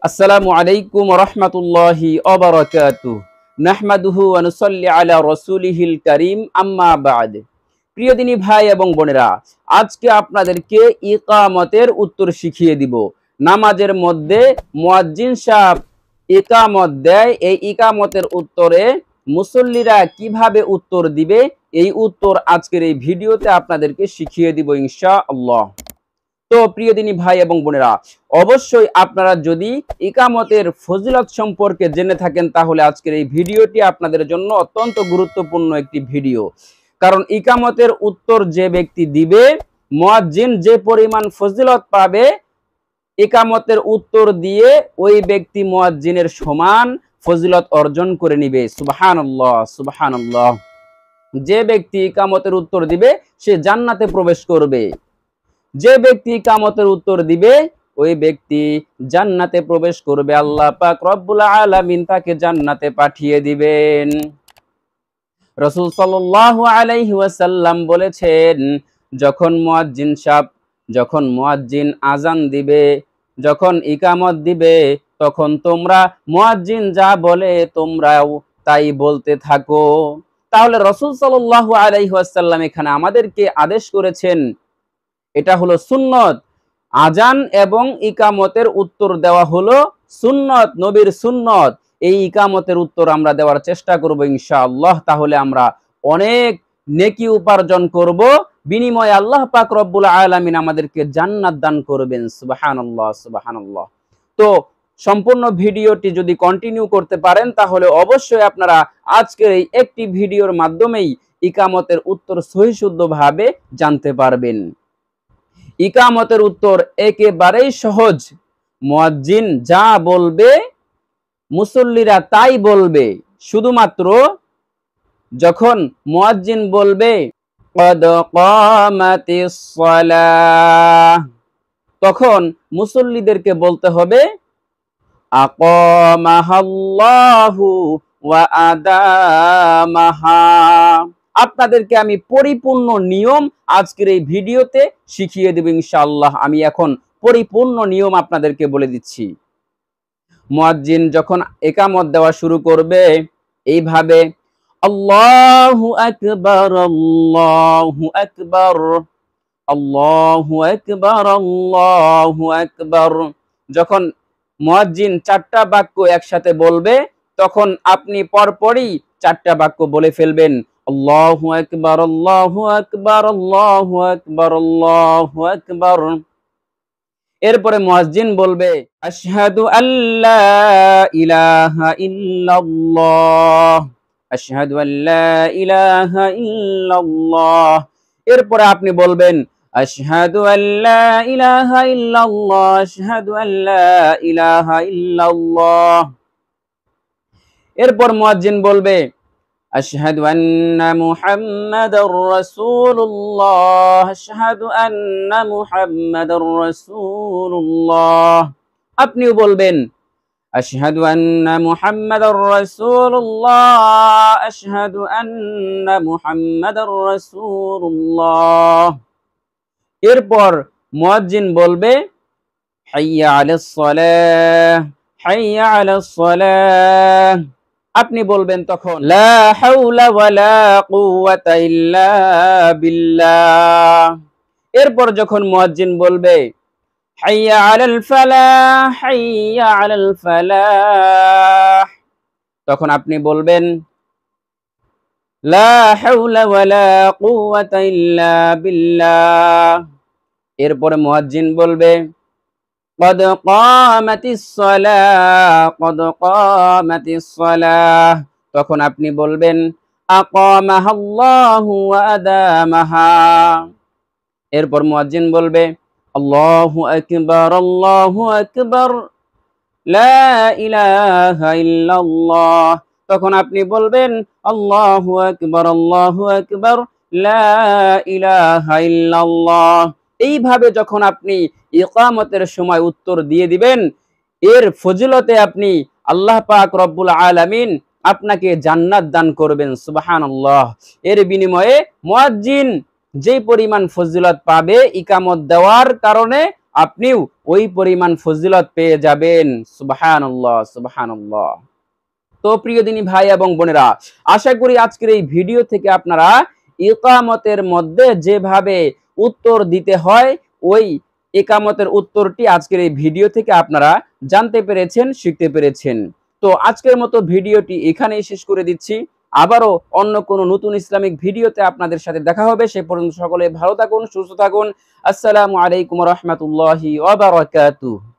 আসসালামু আলাইকুম ওয়া রাহমাতুল্লাহি ওয়া বারাকাতুহু নাহমাদুহু ওয়া নুসাল্লি আলা রাসূলিহিল কারীম আম্মা বা'দ। প্রিয় দিনী ভাই এবং বোনেরা, আজকে আপনাদেরকে ইকামতের উত্তর শিখিয়ে দিব। নামাজের মধ্যে মুয়াজ্জিন সাহেব ইকামত দেয়, এই ইকামতের উত্তরে মুসল্লিরা কিভাবে উত্তর দিবে, এই উত্তর আজকের এই ভিডিওতে আপনাদেরকে শিখিয়ে দিব ইনশাআল্লাহ। তো প্রিয় দিনী ভাই এবং বোনেরা, অবশ্যই আপনারা যদি ইকামতের ফজিলত সম্পর্কে জেনে থাকেন তাহলে আজকের এই ভিডিওটি আপনাদের জন্য অত্যন্ত গুরুত্বপূর্ণ একটি ভিডিও। কারণ ইকামতের উত্তর যে ব্যক্তি দিবে, মুয়াজ্জিন যে পরিমাণ ফজিলত পাবে, ইকামতের উত্তর দিয়ে ওই ব্যক্তি মুয়াজ্জিনের সমান ফজিলত অর্জন করে নিবে। সুবহানাল্লাহ সুবহানাল্লাহ। যে ব্যক্তি ইকামতের উত্তর দিবে সে জান্নাতে প্রবেশ করবে। যে ব্যক্তি ইকামতের উত্তর দিবে ওই ব্যক্তি জান্নাতে প্রবেশ করবে। আল্লাহ পাক রব্বুল আলামিন তাকে জান্নাতে পাঠিয়ে দিবেন। রাসূল সাল্লাল্লাহু আলাইহি ওয়াসাল্লাম বলেছেন, যখন মুয়াজ্জিন আজান দিবে, যখন ইকামত দিবে, তখন তোমরা মুয়াজ্জিন যা বলে তোমরাও তাই বলতে থাকো। তাহলে রাসূল সাল্লাল্লাহু আলাইহি ওয়াসাল্লাম এখানে আমাদেরকে আদেশ করেছেন, এটা হলো সুন্নত। আজান এবং ইকামতের উত্তর দেওয়া হলো সুন্নত, নবীর সুন্নত। এই ইকামতের উত্তর আমরা দেওয়ার চেষ্টা করব ইনশাআল্লাহ। তাহলে আমরা অনেক নেকি উপার্জন করব, বিনিময়ে আল্লাহ পাক রব্বুল আলামিন আমাদেরকে জান্নাত দান করবেন। সুবহানাল্লাহ সুবহানাল্লাহ। তো সম্পূর্ণ ভিডিওটি যদি কন্টিনিউ করতে পারেন তাহলে অবশ্যই আপনারা আজকের এই একটি ভিডিওর মাধ্যমেই ইকামতের উত্তর সহিশুদ্ধভাবে জানতে পারবেন। ইকামতের উত্তর একেবারেই সহজ। মুয়াজ্জিন যা বলবে মুসল্লিরা তাই বলবে। শুধুমাত্র যখন মুয়াজ্জিন বলবে ক্বাদ কামাতিস সালাহ, তখন মুসল্লিদেরকে বলতে হবে আকামাহাল্লাহু ওয়া আদামাহা। আপনাদেরকে আমি পরিপূর্ণ নিয়ম আজকের এই ভিডিওতে শিখিয়ে দেব ইনশাআল্লাহ। আমি এখন পরিপূর্ণ নিয়ম আপনাদেরকে বলে দিচ্ছি। মুয়াজ্জিন যখন ইকামত দেওয়া শুরু করবে এইভাবে, আল্লাহু আকবার আল্লাহু আকবার আল্লাহু আকবার আল্লাহু আকবার। যখন মুয়াজ্জিন চারটা বাক্য একসাথে বলবে তখন আপনি পরপরই চারটা বাক্য বলে ফেলবেন। আল্লাহু আকবার আল্লাহু আকবার আল্লাহু আকবার আল্লাহু আকবার। এরপরে মুয়াজ্জিন বলবে আশহাদু আল্লা ইলাহা ইল্লাল্লাহ আশহাদু আল্লা ইলাহা ইল্লাল্লাহ। এরপরে আপনি বলবেন আশহাদু আল্লা ইলাহা ইল্লাল্লাহ আশহাদু আল্লা ইলাহা ইল্লাল্লাহ। এরপর মুয়াজ্জিন বলবে আশহাদু আন্না মুহাম্মাদার রাসূলুল্লাহ আশহাদু আন্না মুহাম্মাদার রাসূলুল্লাহ। আপনিও বলবেন আশহাদু আন্না মুহাম্মাদার রাসূলুল্লাহ আশহাদু আন্না মুহাম্মাদার রাসূলুল্লাহ। এরপর মুয়াজ্জিন বলবে হাইয়া আলাস সালাহ হাইয়া আলাস সালাহ। আপনি বলবেন তখন লা হাওলা ওয়ালা কুওয়াতা ইল্লা বিল্লাহ। এরপর যখন মুয়াজ্জিন বলবে হাইয়া আলাল ফালাহ হাইয়া আলাল ফালাহ, তখন আপনি বলবেন লা হাওলা ওয়ালা কুওয়াতা ইল্লা বিল্লাহ। এরপরে মুয়াজ্জিন বলবে ক্বাদ কামাতিস সালাহ ক্বাদ কামাতিস সালাহ, তখন আপনি বলবেন আকামাহাল্লাহু ওয়া আদামাহা। এরপর মুয়াজ্জিন বলবে আল্লাহু আকবার লা ইলাহা ইল্লাল্লাহ, তখন আপনি বলবেন আল্লাহু আকবার লা ইলাহা ইল্লাল্লাহ। এইভাবে যখন আপনি ইকামতের সময় উত্তর দিয়ে দিবেন, এর ফজিলতে আপনি আল্লাহ পাক রব্বুল আলামিন আপনাকে জান্নাত দান করবেন। সুবহানাল্লাহ। এর বিনিময়ে মুয়াজ্জিন যে পরিমাণ ফজিলত পাবে ইকামত দেওয়ার কারণে, আপনিও ওই পরিমাণ ফজিলত পেয়ে যাবেন। সুবহানাল্লাহ, সুবহানাল্লাহ। তো প্রিয় দিনী ভাই এবং বোনেরা, আশা করি আজকের এই ভিডিও থেকে আপনারা ইকামতের মধ্যে যেভাবে উত্তর দিতে হয় ওই ইকামতের উত্তরটি আজকের এই ভিডিও থেকে আপনারা জানতে পেরেছেন, শিখতে পেরেছেন। তো আজকের মতো ভিডিওটি এখানেই শেষ করে দিচ্ছি। আবারও অন্য কোনো নতুন ইসলামিক ভিডিওতে আপনাদের সাথে দেখা হবে। সে পর্যন্ত সকলে ভালো থাকুন, সুস্থ থাকুন। আসসালামু আলাইকুম ওয়া রাহমাতুল্লাহি ওয়া বারাকাতুহু।